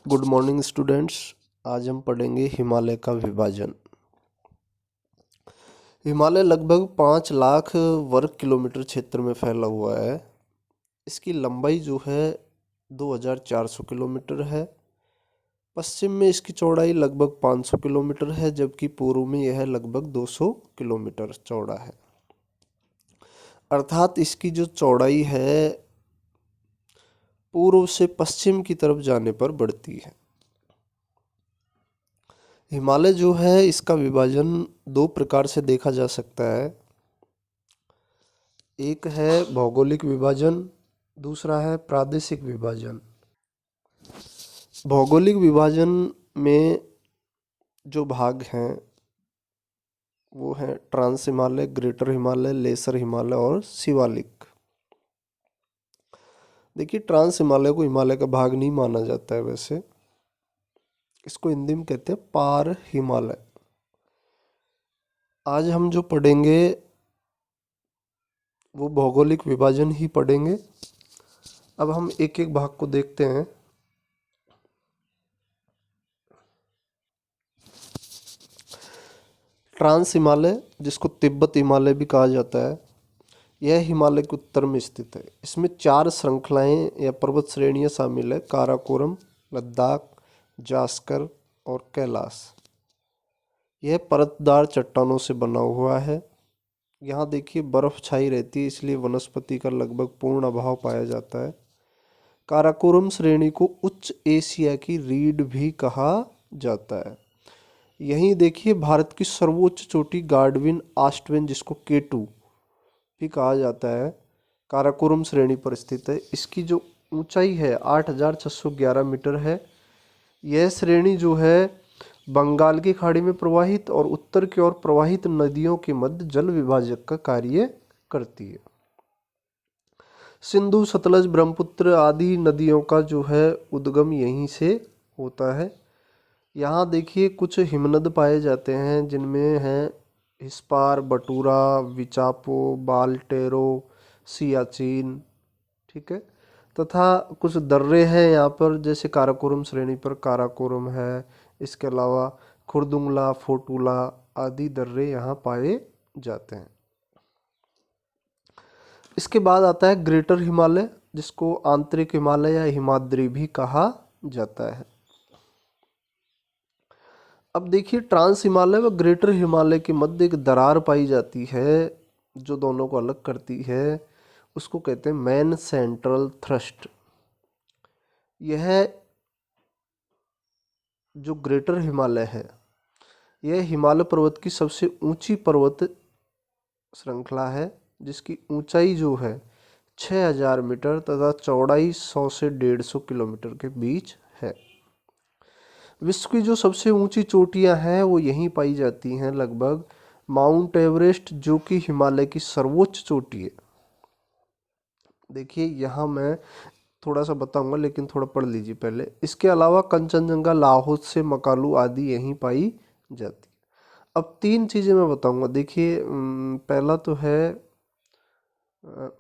Good morning students. आज हम पढ़ेंगे हिमालय का विभाजन। हिमालय लगभग 5 लाख वर्ग किलोमीटर क्षेत्र में फैला हुआ है। इसकी लंबाई जो है 2400 किलोमीटर है। पश्चिम में इसकी चौड़ाई लगभग 500 किलोमीटर है, जबकि पूर्व में यह लगभग 200 किलोमीटर चौड़ा है। अर्थात इसकी जो चौड़ाई है पूर्व से पश्चिम की तरफ जाने पर बढ़ती है। हिमालय जो है इसका विभाजन दो प्रकार से देखा जा सकता है। एक है भौगोलिक विभाजन, दूसरा है प्रादेशिक विभाजन। भौगोलिक विभाजन में जो भाग हैं वो हैं trans Himalaya, greater Himalaya, lesser Himalaya और शिवालिक। देखिए, ट्रांस हिमालय को हिमालय का भाग नहीं माना जाता है। वैसे इसको हिंदी में कहते हैं पार हिमालय। आज हम जो पढ़ेंगे वो भौगोलिक विभाजन ही पढ़ेंगे। अब हम एक एक भाग को देखते हैं। ट्रांस हिमालय, जिसको तिब्बत हिमालय भी कहा जाता है, यह हिमालय के उत्तर में स्थित है। इसमें 4 श्रृंखलाएं या पर्वत श्रेणियां शामिल है: काराकोरम, लद्दाख, जास्कर और कैलाश। यह परतदार चट्टानों से बना हुआ है। यहाँ देखिए बर्फ छाई रहती है, इसलिए वनस्पति का लगभग पूर्ण अभाव पाया जाता है। काराकोरम श्रेणी को उच्च एशिया की रीढ़ भी कहा जाता है। यहीं देखिए भारत की सर्वोच्च चोटी गार्डविन आस्टवेन, जिसको केटू भी कहा जाता है, काराकोरम श्रेणी पर स्थित है। इसकी जो ऊंचाई है 8611 मीटर है। यह श्रेणी जो है बंगाल की खाड़ी में प्रवाहित और उत्तर की ओर प्रवाहित नदियों के मध्य जल विभाजक का कार्य करती है। सिंधु, सतलज, ब्रह्मपुत्र आदि नदियों का जो है उद्गम यहीं से होता है। यहाँ देखिए कुछ हिमनद पाए जाते हैं, जिनमें हैं हिस्पार, बटूरा, विचापो, बाल्टेरो, सियाचिन, ठीक है। तथा कुछ दर्रे हैं यहाँ पर, जैसे काराकोरम श्रेणी पर काराकोरम है। इसके अलावा खुरदुंगला, फोटूला आदि दर्रे यहाँ पाए जाते हैं। इसके बाद आता है ग्रेटर हिमालय, जिसको आंतरिक हिमालय या हिमाद्री भी कहा जाता है। अब देखिए ट्रांस हिमालय व ग्रेटर हिमालय के मध्य एक दरार पाई जाती है जो दोनों को अलग करती है। उसको कहते हैं मेन सेंट्रल थ्रस्ट। यह जो ग्रेटर हिमालय है यह हिमालय पर्वत की सबसे ऊंची पर्वत श्रृंखला है, जिसकी ऊंचाई जो है 6000 मीटर तथा चौड़ाई 100 से 150 किलोमीटर के बीच है। विश्व की जो सबसे ऊंची चोटियां हैं वो यहीं पाई जाती हैं लगभग। माउंट एवरेस्ट, जो कि हिमालय की सर्वोच्च चोटी है। देखिए यहाँ मैं थोड़ा सा बताऊंगा, लेकिन थोड़ा पढ़ लीजिए पहले। इसके अलावा कंचनजंगा, लाहौल से मकालू आदि यहीं पाई जाती है। अब 3 चीज़ें मैं बताऊंगा। देखिए पहला तो है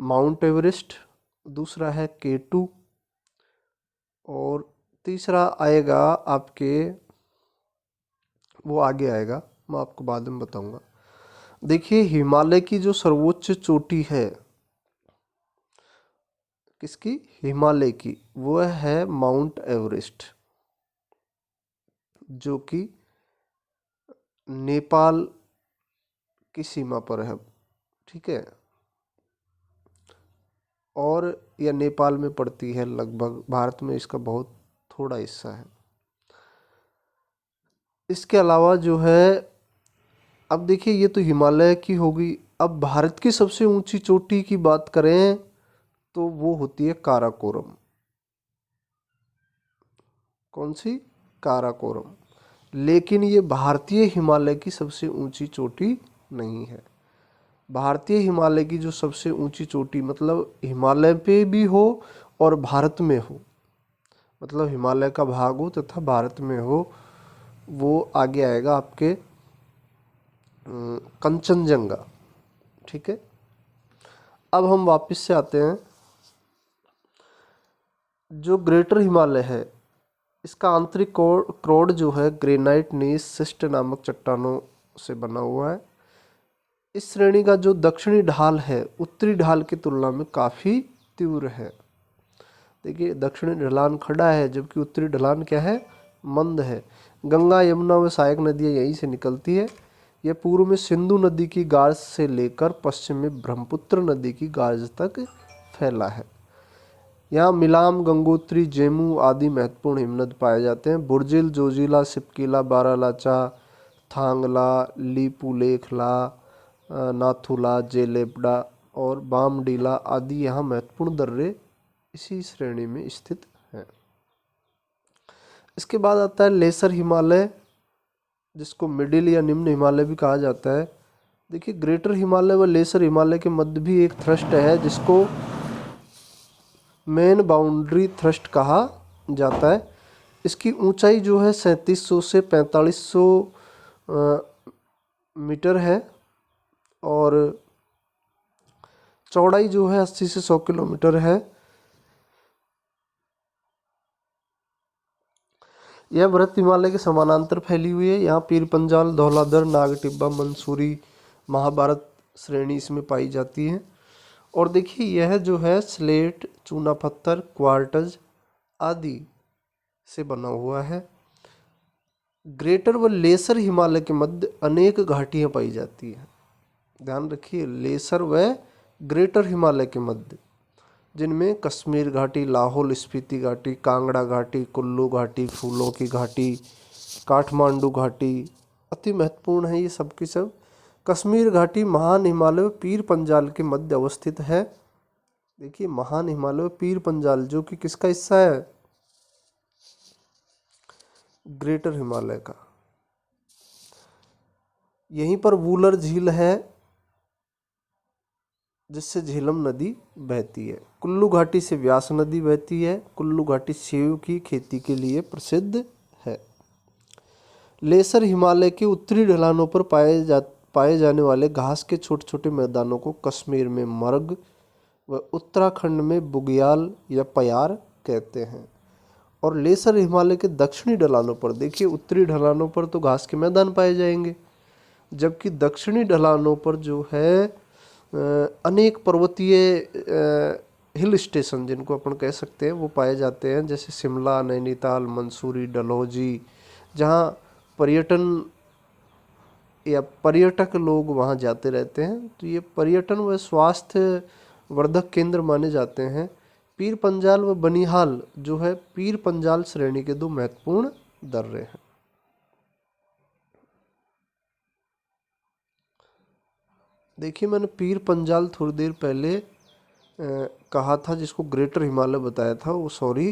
माउंट एवरेस्ट, दूसरा है केटू और तीसरा आएगा आपके, वो आगे आएगा, मैं आपको बाद में बताऊंगा। देखिए हिमालय की जो सर्वोच्च चोटी है, किसकी? हिमालय की, वो है माउंट एवरेस्ट, जो कि नेपाल की सीमा पर है, ठीक है। और यह नेपाल में पड़ती है लगभग, भारत में इसका बहुत थोड़ा हिस्सा है। इसके अलावा जो है, अब देखिए ये तो हिमालय की होगी। अब भारत की सबसे ऊंची चोटी की बात करें तो वो होती है काराकोरम। कौन सी? काराकोरम। लेकिन ये भारतीय हिमालय की सबसे ऊंची चोटी नहीं है। भारतीय हिमालय की जो सबसे ऊंची चोटी, मतलब हिमालय पे भी हो और भारत में हो, मतलब हिमालय का भाग हो तथा भारत में हो, वो आगे आएगा आपके कंचनजंगा, ठीक है। अब हम वापस से आते हैं। जो ग्रेटर हिमालय है इसका आंतरिक क्रोड जो है ग्रेनाइट नीस सिस्ट नामक चट्टानों से बना हुआ है। इस श्रेणी का जो दक्षिणी ढाल है उत्तरी ढाल की तुलना में काफ़ी तीव्र है। देखिए दक्षिणी ढलान खड़ा है जबकि उत्तरी ढलान क्या है, मंद है। गंगा यमुना व सहायक नदियाँ यहीं से निकलती है। यह पूर्व में सिंधु नदी की गार्ज से लेकर पश्चिम में ब्रह्मपुत्र नदी की गार्ज तक फैला है। यहाँ मिलाम, गंगोत्री, जेमू आदि महत्वपूर्ण हिमनद पाए जाते हैं। बुर्जिल, जोजिला, सिपकीला, बारालाचा, थांगला, लीपुलेखला, नाथुला, जेलेपडा और बामडीला आदि यहाँ महत्वपूर्ण दर्रे इसी श्रेणी में स्थित हैं। इसके बाद आता है लेसर हिमालय, जिसको मिडिल या निम्न हिमालय भी कहा जाता है। देखिए ग्रेटर हिमालय व लेसर हिमालय के मध्य भी एक थ्रस्ट है जिसको मेन बाउंड्री थ्रस्ट कहा जाता है। इसकी ऊंचाई जो है 3700 से 4500 मीटर है और चौड़ाई जो है 80 से 100 किलोमीटर है। यह वृत्त हिमालय के समानांतर फैली हुई है। यहाँ पीर पंजाल, धौलाधर, नागटिब्बा, मंसूरी, महाभारत श्रेणी इसमें पाई जाती है। और देखिए यह जो है स्लेट, चूना पत्थर, क्वार्टज आदि से बना हुआ है। ग्रेटर व लेसर हिमालय के मध्य अनेक घाटियाँ पाई जाती हैं। ध्यान रखिए लेसर व ग्रेटर हिमालय के मध्य, जिनमें कश्मीर घाटी, लाहौल स्पीति घाटी, कांगड़ा घाटी, कुल्लू घाटी, फूलों की घाटी, काठमांडू घाटी अति महत्वपूर्ण है। ये सब की सब कश्मीर घाटी महान हिमालय व पीर पंजाल के मध्य अवस्थित है। देखिए महान हिमालय व पीर पंजाल जो कि किसका हिस्सा है, ग्रेटर हिमालय का। यहीं पर वूलर झील है जिससे झेलम नदी बहती है। कुल्लू घाटी से व्यास नदी बहती है। कुल्लू घाटी सेब की खेती के लिए प्रसिद्ध है। लेसर हिमालय के उत्तरी ढलानों पर पाए जाने वाले घास के छोटे छोटे मैदानों को कश्मीर में मर्ग व उत्तराखंड में बुग्याल या पयार कहते हैं। और लेसर हिमालय के दक्षिणी ढलानों पर, देखिए उत्तरी ढलानों पर तो घास के मैदान पाए जाएंगे, जबकि दक्षिणी ढलानों पर जो है अनेक पर्वतीय हिल स्टेशन जिनको अपन कह सकते हैं वो पाए जाते हैं, जैसे शिमला, नैनीताल, मंसूरी, डलहौजी, जहाँ पर्यटन या पर्यटक लोग वहाँ जाते रहते हैं। तो ये पर्यटन व स्वास्थ्य वर्धक केंद्र माने जाते हैं। पीर पंजाल व बनिहाल जो है पीर पंजाल श्रेणी के दो महत्वपूर्ण दर्रे हैं। देखिए मैंने पीर पंजाल थोड़ी देर पहले कहा था, जिसको ग्रेटर हिमालय बताया था, वो सॉरी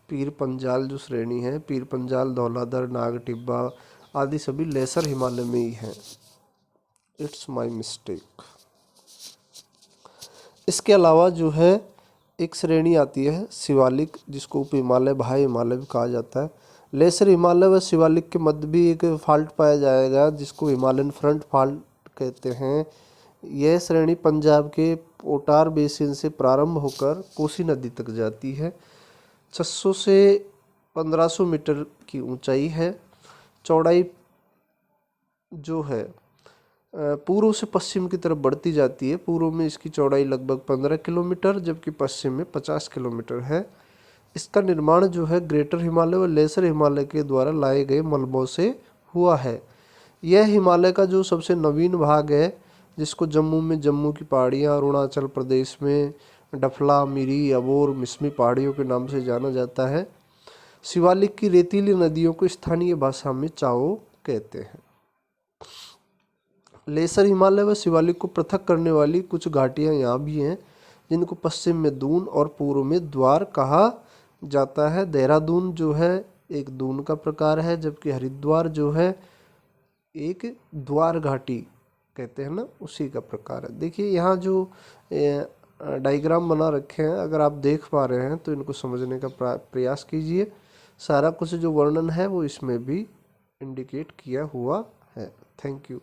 पीर पंजाल जो श्रेणी है, पीर पंजाल, धौलाधर, नागटिब्बा आदि सभी लेसर हिमालय में ही हैं। It's my mistake. इसके अलावा जो है एक श्रेणी आती है शिवालिक, जिसको उप हिमालय, बाह्य हिमालय भी कहा जाता है। लेसर हिमालय व शिवालिक के मध्य भी एक फॉल्ट पाया जाएगा जिसको हिमालयन फ्रंट फॉल्ट कहते हैं। यह श्रेणी पंजाब के पोटार बेसिन से प्रारंभ होकर कोसी नदी तक जाती है। 600 से 1500 मीटर की ऊंचाई है। चौड़ाई जो है पूर्व से पश्चिम की तरफ बढ़ती जाती है। पूर्व में इसकी चौड़ाई लगभग 15 किलोमीटर जबकि पश्चिम में 50 किलोमीटर है। इसका निर्माण जो है ग्रेटर हिमालय व लेसर हिमालय के द्वारा लाए गए मलबों से हुआ है। यह हिमालय का जो सबसे नवीन भाग है, जिसको जम्मू में जम्मू की पहाड़ियाँ, अरुणाचल प्रदेश में डफला, मिरी, अबोर, मिसमी पहाड़ियों के नाम से जाना जाता है। शिवालिक की रेतीली नदियों को स्थानीय भाषा में चाओ कहते हैं। लेसर हिमालय व शिवालिक को पृथक करने वाली कुछ घाटियाँ यहाँ भी हैं, जिनको पश्चिम में दून और पूर्व में द्वार कहा जाता है। देहरादून जो है एक दून का प्रकार है, जबकि हरिद्वार जो है एक द्वार घाटी कहते हैं ना, उसी का प्रकार है। देखिए यहाँ जो डायग्राम बना रखे हैं, अगर आप देख पा रहे हैं तो इनको समझने का प्रयास कीजिए। सारा कुछ जो वर्णन है वो इसमें भी इंडिकेट किया हुआ है। Thank you.